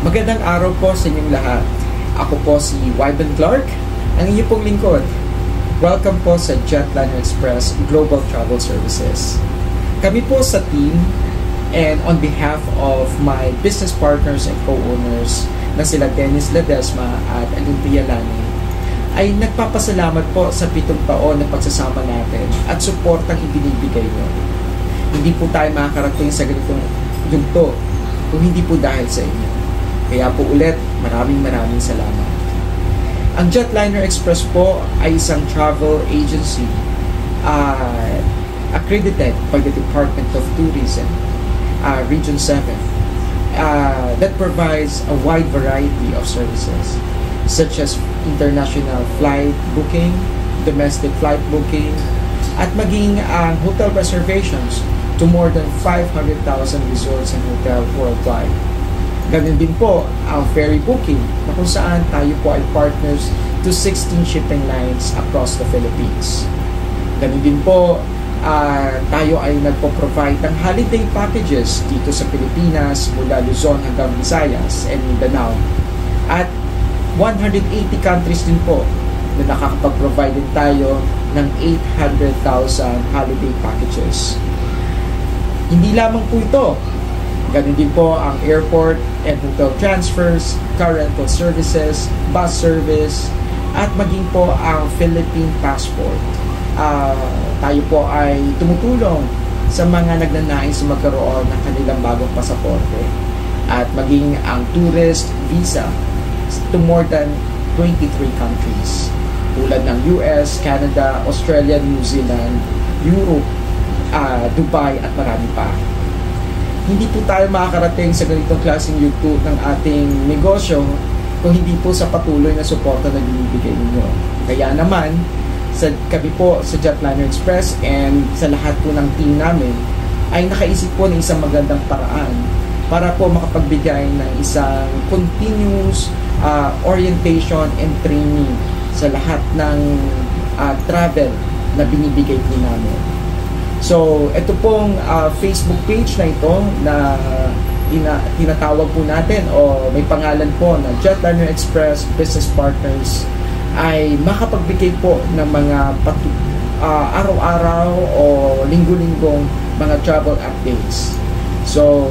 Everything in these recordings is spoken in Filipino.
Magandang araw po sa inyong lahat. Ako po si Wyben Clark, ang inyong pong lingkod. Welcome po sa Jetliner Express Global Travel Services. Kami po sa team and on behalf of my business partners and co-owners na sila Dennis Ledesma at Olympia Lani, ay nagpapasalamat po sa 7 taon na pagsasama natin at suportang ibinibigay nyo. Hindi po tayo makakarating sa ganitong yugto kung hindi po dahil sa inyo. Kaya po ulit, maraming salamat. Ang Jetliner Express po ay isang travel agency accredited by the Department of Tourism, Region 7, that provides a wide variety of services such as international flight booking, domestic flight booking, at maging ang hotel reservations to more than 500,000 resorts and hotels worldwide. Ganun din po ang ferry booking na kung saan tayo po ay partners to 16 shipping lines across the Philippines. Ganun din po tayo ay nagpo-provide ng holiday packages dito sa Pilipinas mula Luzon hanggang Visayas and Mindanao. At 180 countries din po na nakakapag-provide din tayo ng 800,000 holiday packages. Hindi lamang po ito. Ganun din po ang airport and hotel transfers, car rental services, bus service, at maging po ang Philippine passport. Tayo po ay tumutulong sa mga nagnanais magkaroon ng kanilang bagong pasaporte at maging ang tourist visa to more than 23 countries tulad ng US, Canada, Australia, New Zealand, Europe, Dubai at marami pa. Hindi po tayo makakarating sa ganitong klaseng yugto ng ating negosyo kung hindi po sa patuloy na suporta na binibigay ninyo. Kaya naman, kami po sa Jetliner Express and sa lahat po ng team namin ay nakaisip po ng isang magandang paraan para po makapagbigay ng isang continuous orientation and training sa lahat ng travel na binibigay po namin. So, ito pong Facebook page na ito na tinatawag po natin o may pangalan po na Jetliner Express Business Partners ay makapagbigay po ng mga araw-araw o linggo-linggong mga travel updates. So,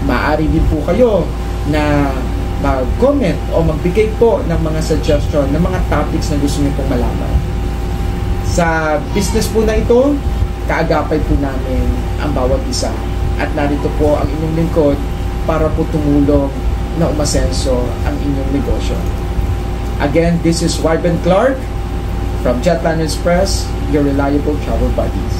maaari din po kayo na mag-comment o magbigay po ng mga suggestion ng mga topics na gusto niyo pong malaman. Sa business po na ito, kaagapay po namin ang bawat isa. At narito po ang inyong lingkod para po tumulong na umasenso ang inyong negosyo. Again, this is Wyben Clark from Jetliner Express, your reliable travel buddies.